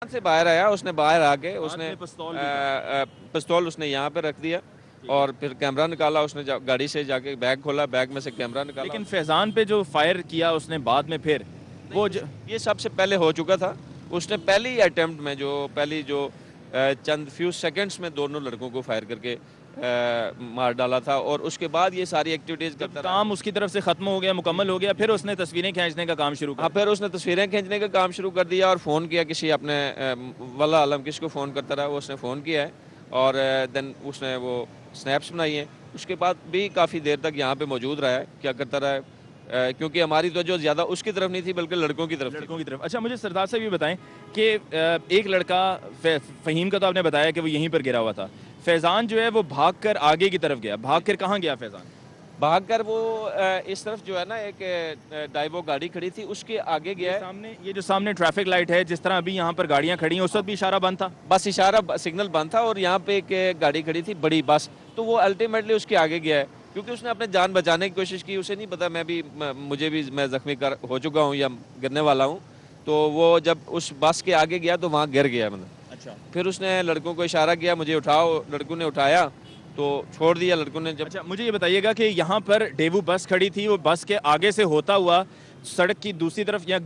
से बाहर आया, उसने बाहर आके उसने पिस्तौल उसने यहाँ पे रख दिया और फिर कैमरा निकाला। उसने गाड़ी से जाके बैग खोला, बैग में से कैमरा निकाला। लेकिन फैजान पे जो फायर किया उसने बाद में फिर वो ये सबसे पहले हो चुका था। उसने पहली अटेम्प्ट में जो चंद फ्यू सेकंड्स में दोनों लड़कों को फायर करके मार डाला था और उसके बाद ये सारी एक्टिविटीज करता रहा। काम उसकी तरफ से खत्म हो गया, मुकम्मल हो गया, फिर उसने तस्वीरें खींचने का काम शुरू किया। हाँ, फिर उसने तस्वीरें खींचने का काम शुरू कर दिया और फ़ोन किया किसी अपने वल्ला आलम किसको फ़ोन करता रहा, वो उसने फ़ोन किया है और देन उसने वो स्नैप्स बनाई हैं। उसके बाद भी काफ़ी देर तक यहाँ पे मौजूद रहा है, क्या करता रहा है, क्योंकि हमारी तो जो ज़्यादा उसकी तरफ नहीं थी बल्कि लड़कों की तरफ। अच्छा, मुझे सरदार साहब ये बताएं कि एक लड़का फ़हीम का तो आपने बताया कि वो यहीं पर गिरा हुआ था। फैज़ान जो है वो भागकर आगे की तरफ गया। भागकर कहाँ गया फैज़ान? भागकर वो इस तरफ जो है ना एक डाइवो गाड़ी खड़ी थी उसके आगे गया है। ये जो सामने ट्रैफिक लाइट है, जिस तरह अभी यहाँ पर गाड़ियाँ खड़ी हैं, उस वक्त भी इशारा बंद था। बस इशारा सिग्नल बंद था और यहाँ पे एक गाड़ी खड़ी थी बड़ी बस, तो वो अल्टीमेटली उसके आगे गया है क्योंकि उसने अपने जान बचाने की कोशिश की। उसे नहीं पता मैं जख्मी हो चुका हूँ या गिरने वाला हूँ। तो वो जब उस बस के आगे गया तो वहाँ गिर गया मतलब। अच्छा, फिर उसने लड़कों को इशारा किया मुझे उठाओ, लड़कों ने उठाया तो छोड़ दिया लड़कों ने। जब अच्छा, मुझे ये बताइएगा कि यहाँ पर डेवू बस खड़ी थी, वो बस के आगे से होता हुआ सड़क की दूसरी तरफ या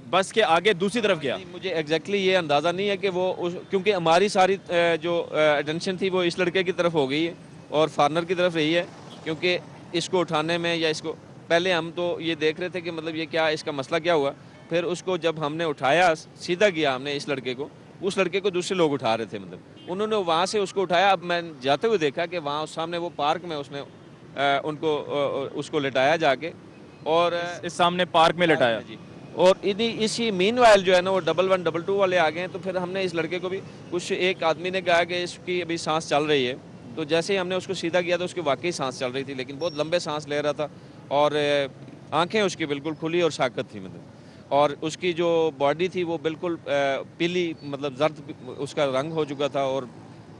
बस के आगे दूसरी तरफ गया? मुझे एग्जैक्टली ये अंदाज़ा नहीं है कि वो क्योंकि हमारी सारी जो अटेंशन थी वो इस लड़के की तरफ हो गई है और फार्नर की तरफ रही है, क्योंकि इसको उठाने में या इसको पहले हम तो ये देख रहे थे कि मतलब ये क्या इसका मसला क्या हुआ। फिर उसको जब हमने उठाया सीधा किया हमने इस लड़के को, उस लड़के को दूसरे लोग उठा रहे थे, मतलब उन्होंने वहाँ से उसको उठाया। अब मैं जाते हुए देखा कि वहाँ सामने वो पार्क में उसने उसको लिटाया जाके और इस सामने पार्क में लटाया जी। और इसी मीनवाइल जो है ना वो 1112 वाले आ गए हैं। तो फिर हमने इस लड़के को भी कुछ एक आदमी ने कहा कि इसकी अभी सांस चल रही है, तो जैसे ही हमने उसको सीधा किया तो उसकी वाकई सांस चल रही थी, लेकिन बहुत लंबे सांस ले रहा था और आंखें उसकी बिल्कुल खुली और साकत थी मतलब। और उसकी जो बॉडी थी वो बिल्कुल पीली मतलब जर्द उसका रंग हो चुका था और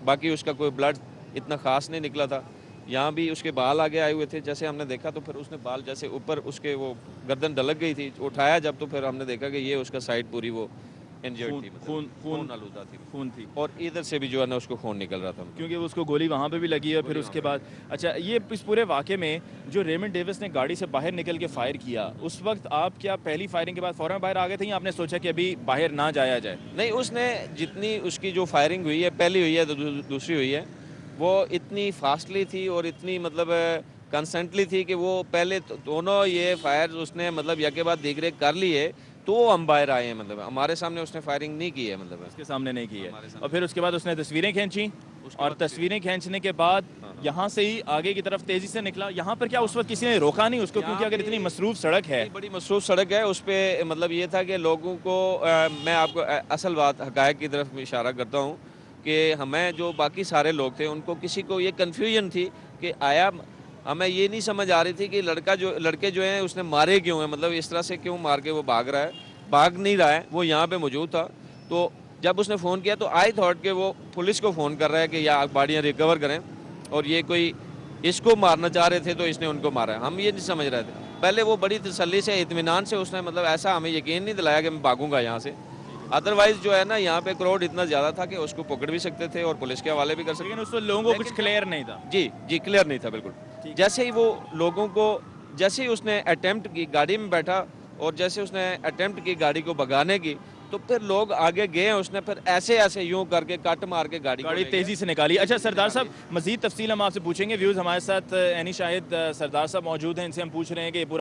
बाकी उसका कोई ब्लड इतना ख़ास नहीं निकला था। यहाँ भी उसके बाल आगे आए हुए थे, जैसे हमने देखा तो फिर उसने बाल जैसे ऊपर उसके वो गर्दन ढलक गई थी, उठाया जब तो फिर हमने देखा कि ये उसका साइड पूरी वो इंजर्ड थी, खून आलूदा थी, खून थी और इधर से भी जो है ना उसको खून निकल रहा था क्योंकि उसको गोली वहाँ पे भी लगी है। फिर उसके बाद अच्छा, ये इस पूरे वाक़े में जो रेमंड डेविस ने गाड़ी से बाहर निकल के फायर किया, उस वक्त आप क्या पहली फायरिंग के बाद फ़ौरन बाहर आ गए थे या आपने सोचा कि अभी बाहर ना जाया जाए? नहीं, उसने जितनी उसकी जो फायरिंग हुई है, पहली हुई है दूसरी हुई है, वो इतनी फास्टली थी और इतनी मतलब कंसेंटली थी कि वो पहले दोनों ये फायर उसने मतलब यके बाद दीगरे कर लिए तो हम बाहर आए हैं, मतलब हमारे सामने उसने फायरिंग नहीं की है, मतलब उसके सामने नहीं की है। और फिर उसके बाद उसने तस्वीरें खींची और तस्वीरें खींचने के बाद यहाँ से ही आगे की तरफ तेजी से निकला। यहाँ पर क्या उस वक्त किसी ने रोका नहीं उसको, क्योंकि अगर इतनी मसरूफ सड़क है, बड़ी मसरूफ सड़क है, उस पर मतलब ये था कि लोगों को मैं आपको असल बात हकायक की तरफ इशारा करता हूँ कि हमें जो बाकी सारे लोग थे उनको किसी को ये कन्फ्यूजन थी कि आया, हमें ये नहीं समझ आ रही थी कि लड़के जो हैं उसने मारे क्यों हैं, मतलब इस तरह से क्यों मार के वो भाग नहीं रहा है, वो यहाँ पे मौजूद था। तो जब उसने फ़ोन किया तो आई थॉट कि वो पुलिस को फ़ोन कर रहा है कि या गाड़ियाँ रिकवर करें और ये कोई इसको मारना चाह रहे थे तो इसने उनको मारा है। हम ये नहीं समझ रहे थे पहले। वो बड़ी तसल्ली से इत्मीनान से उसने मतलब ऐसा हमें यकीन नहीं दिलाया कि मैं भागूंगा यहाँ से, अदरवाइज जो है ना यहाँ पे क्राउड इतना ज़्यादा था कि उसको पकड़ भी सकते थे और पुलिस के हवाले भी कर सकते थे, लेकिन उस लोगों को कुछ क्लियर नहीं था। जी क्लियर नहीं था बिल्कुल। जैसे ही वो लोगों को जैसे ही उसने अटेम्प्ट की, गाड़ी में बैठा और जैसे उसने अटेम्प्ट की गाड़ी को भगाने की, तो फिर लोग आगे गए, उसने फिर ऐसे यूं करके कट मार के गाड़ी तेजी से निकाली। अच्छा सरदार साहब, मजीद तफसील हम आपसे पूछेंगे। व्यूज़ हमारे साथ एनी शाहिद सरदार साहब मौजूद हैं, इनसे हम पूछ रहे हैं कि